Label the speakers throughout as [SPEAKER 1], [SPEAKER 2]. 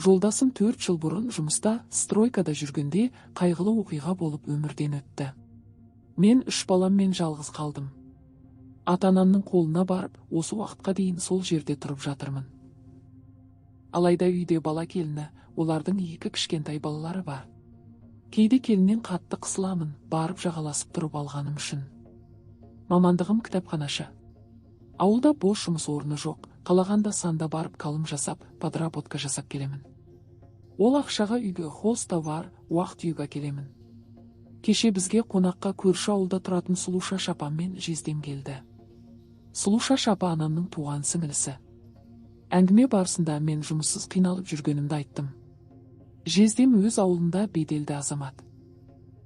[SPEAKER 1] Жолдасым 4 жыл бұрын жұмыста стройкада жүргенде қайғылы оқиға болып өмірден өтті. Мен 3 баламмен жалғыз қалдым. Ата-анамның қолына барып, осы уақытқа дейін сол жерде тұрып жатырмын. Алайда үйде бала келіні, олардың 2 кішкентай балалары бар. Кейде келіннен қатты қысыламын, барып жағаласып тұрып алғаным үшін. Мамандығым кітапханашы. Ауылда бос жұмыс орны жоқ, қалағанда санда барып қалым жасап, подработка жасап келемін. Ол ақшаға үйге хозтовар, уақыт үйге келемін. Кеше бізге қонаққа көрші ауылда тұратын Сұлуша апам мен жездем келді. Сұлуша апа анамның туған сіңілісі. Әңгіме барысында мен жұмыссыз қиналып жүргенімді айттым. Жездем өз ауылында беделді азамат.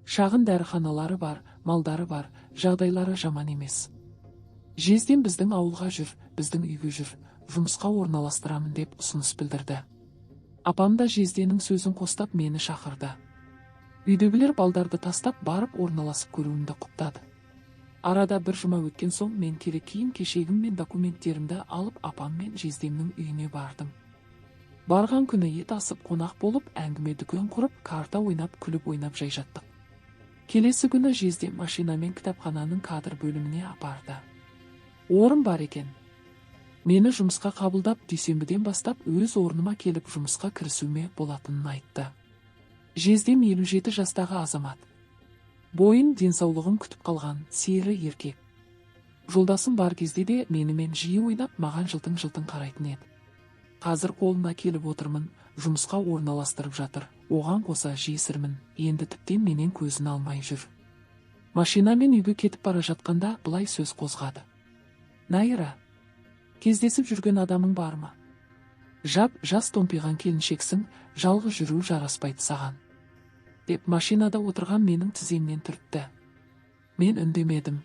[SPEAKER 1] Шағын дәріханалары бар, малдары бар, жағдайлары жаман емес. Жездем біздің ауылға жүр, біздің үйге жүр, жұмысқа орналастырамын деп ұсыныс білдірді. Апам да жезденің сөзін қостап мені шақырды. Үйдегілер балдарды тастап барып орналасып көруімді құптады. Арада бір жұма өткен соң мен керек киім-кешегім мен документтерімді алып апам мен жездемнің үйіне бардым. Барған күні ет асып қонақ болып, әңгіме дүкен құрып, карта ойнап, күліп ойнап жай жаттық. Келесі күні жездем машинамен кітапхананың кадр бөліміне апарды. Орын бар екен. Мені жұмысқа қабылдап, дүйсенбіден бастап өз орныма келіп жұмысқа кірісуіме болатынын айтты. Жездем 57 жастағы азамат. Бойын, денсаулығын күтіп қалған, сері еркек. Жолдасым бар кезде де менімен жиі ойнап, маған жылтың-жылтың қарайтын еді. Қазір қолына келіп отырмын, жұмысқа орналастырып жатыр. Оған қоса жесірмін, енді тіптен менен көзін алмай жүр. Машинамен үйге кетіп бара жатқанда былай сөз қозғады. Найра, кездесіп жүрген адамың бар ма? Жас томпиған келіншексің, жалғыз жүру жараспайды саған. Деп машинада отырған менің тіземнен түртті. Мен үндемедім.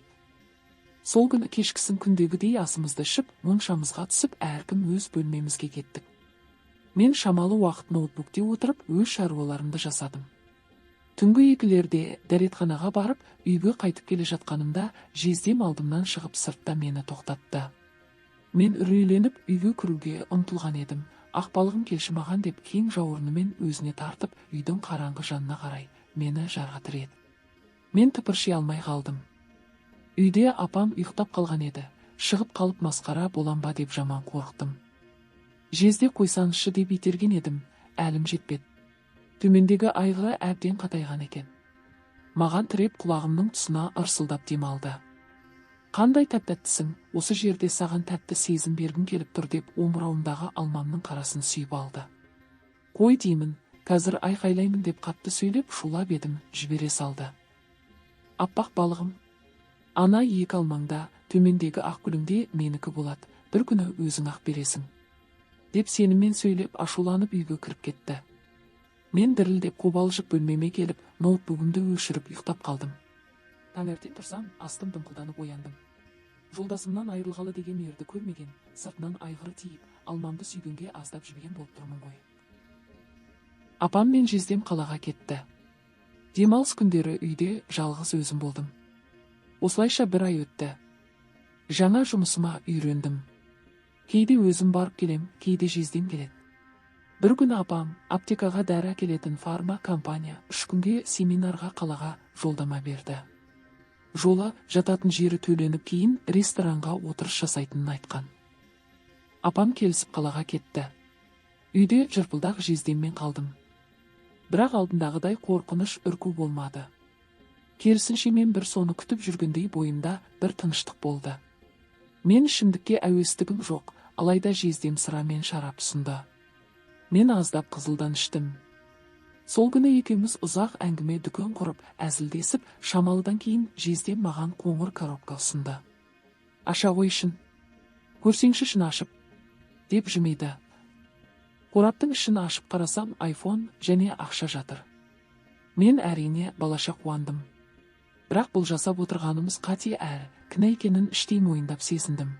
[SPEAKER 1] Сол күні кешкісін күндегідей асымызды ішіп, моншамызға түсіп, әркім өз бөлмемізге кеттік. Мен шамалы уақыт ноутбукте отырып, өз шаруаларымды жасадым. Түнгі 2-лерде дәретханаға барып, үйге қайтып келе жатқанымда, жездем алдымнан шығып сыртта мені тоқтатты. Мен үрейленіп, үйге кіруге ұмтылған едім. Ақбалығым келші маған деп кең жауырынымен өзіне тартып, үйдің қараңғы жанына қарай мені жарға тіреді. Мен тыпырши алмай қалдым. Үйде апам ұйықтап қалған еді. Шығып қалып масқара болам ба деп жаман қорықтым. Жезде қойсаңызшы деп итерген едім, әлім жетпеді. Төмендегі айғыры әбден қатайған екен. Маған тіреп құлағымның тұсына ырсылдап демалды. Қандай тәп-тәттісің, осы жерде саған тәтті сезім бергім келіп тұр деп омырауымдағы алмамның қарасын сүйіп алды. Қой деймін, қазір айқайлаймын деп қатты сөйлеп шулап едім, жібере салды. Аппақ балығым, ана 2 алмаңда, төмендегі ақ гүліңде менікі болады, бір күні өзің ақ бересің. Деп сеніммен сөйлеп ашуланып үйге кіріп кетті. Мен дірілдеп қобалжып бөлмеме келіп, ноутбугымды өшіріп ұйықтап қалдым. Таңертең тұрсам, астым дымқылданып ояндым. Жолдасымнан айырылғалы деген ерді көрмеген, сыртынан айғыры тиіп, алмамды сүйгенге аздап жібіген болып тұрмын ғой. Апам мен жездем қалаға кетті. Демалыс күндері үйде жалғыз өзім болдым. Осылайша 1 ай өтті. Жаңа жұмысыма үйрендім. Кейде өзім барып келем, кейде жездем келеді. Бір күні апам аптекаға дәрі әкелетін фарма компания 3 күнге семинарға қалаға жолдама берді. Жолы жататын жері төленіп кейін ресторанға отырыс жасайтынын айтқан. Апам келісіп қалаға кетті. Үйде жырпылдақ жездеммен қалдым. Бірақ алдындағыдай қорқыныш үрку болмады. Керісінше мен бір соны күтіп жүргендей бойымда бір тыныштық болды. Мен ішімдікке әуестігім жоқ, алайда жездем сыра мен шарап ұсынды. Мен аздап қызылдан іштім. Сол күні екеуміз ұзақ әңгіме дүкен құрып, әзілдесіп, шамалыдан кейін жездем маған қоңыр коробка ұсынды. Аша қойшын. Көрсеңші ішін ашып. Деп жымиды. Қораптың ішін ашып қарасам, iPhone және ақша жатыр. Мен әрине балаша қуандым. Бірақ бұл жасап отырғанымыз қате әрі, кінә екенін іштей мойындап сезіндім.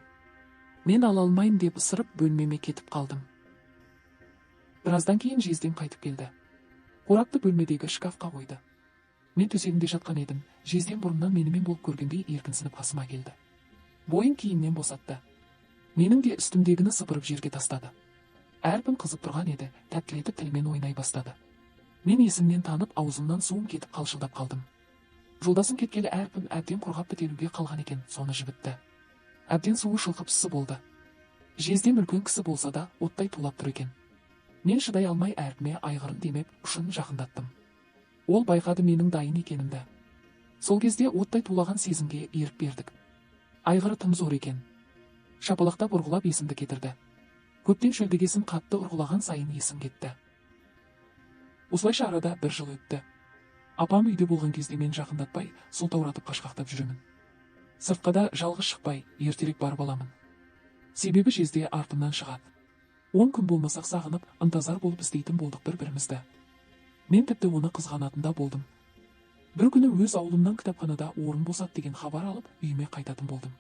[SPEAKER 1] Мен ала алмайым деп ысырып бөлмеме кетіп қалдым. Біраздан кейін жездем қайтып келді. Қорапты бөлмедегі шкафқа қойды. Мен төсегімде жатқан едім. Жездем бұрыннан менімен болып көргендей еркінсініп қасыма келді. Бойын киімнен босатты. Менің де үстімдегіні сыпырып жерге тастады. Әрпін қызып тұрған еді, тәттілетіп тілмен ойнай бастады. Мен есімнен танып, аузымнан суым кетіп қалшылдап қалдым. Жолдасым кеткелі әрпім әбден құрғап бітелуге қалған екен, соны жібітті. Әбден суы шылқып сысы болды. Жездем үлкен кісі болса да, оттай тулап тұр екен. Мен шыдай алмай әрпіме айғырын демеп, ұшын жақындаттым. Ол байқады менің дайын екенімді. Сол кезде оттай тулаған сезімге еріп бердік. Айғыры тым зор екен. Шапалақтап ұрғылап есімді кетірді. Көптен шөлдегесін қатты ұрғылаған сайын есім кетті. Осылайша арада 1 жыл өтті. Апам үйде болған кезде мен жақындатпай, сылтауратып қашқақтап жүремін. Сыртқада жалғыз шықпай, ертерек барып аламын. Себебі жезде артымнан шығады. 10 күн болмасақ сағынып, ынтазар болып іздейтін болдық бір-бірімізді. Мен тіпті оны қызғанатында болдым. Бір күні өз ауылымнан кітапханада орын босат деген хабар алып, үйіме қайтатын болдым.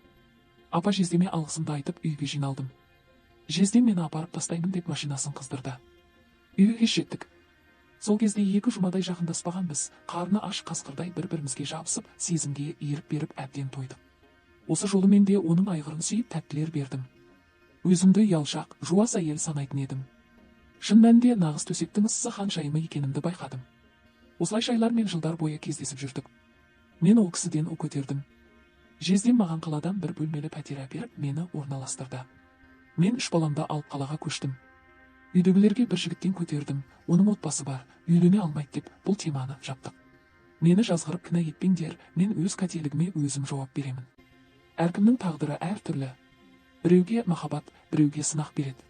[SPEAKER 1] Апа жездеме алғысымды айтып, үйге жиналдым. Жездем мені апарып тастаймын деп машинасын қыздырды. Үйге жеттік. Сол кезде 2 жұмадай жақындаспаған біз, қарны аш қасқырдай бір-бірімізге жабысып, сезімге еріп беріп әбден тойдық. Осы жолы мен де оның айғырын сүйіп тәттілер бердім. Өзімді ұялшақ, жуас әйел санайтын едім. Шын мәнінде нағыз төсектің ыссы ханшайымы екенімді байқадым. Осылайша айлар мен жылдар бойы кездесіп жүрдік. Мен ол кісіден у көтердім. Жездем маған қаладан бір бөлмелі пәтер әперіп, мені орналастырды. Мен 3 баламды алып қалаға көштім. Үйдегілерге бір жігіттен көтердім, оның отбасы бар, үйлене алмайды деп бұл теманы жаптық. Мені жазғырып кінә етпеңдер, мен өз қателігіме өзім жауап беремін. Әркімнің тағдыры әртүрлі. Біреуге махаббат, біреуге сынақ береді.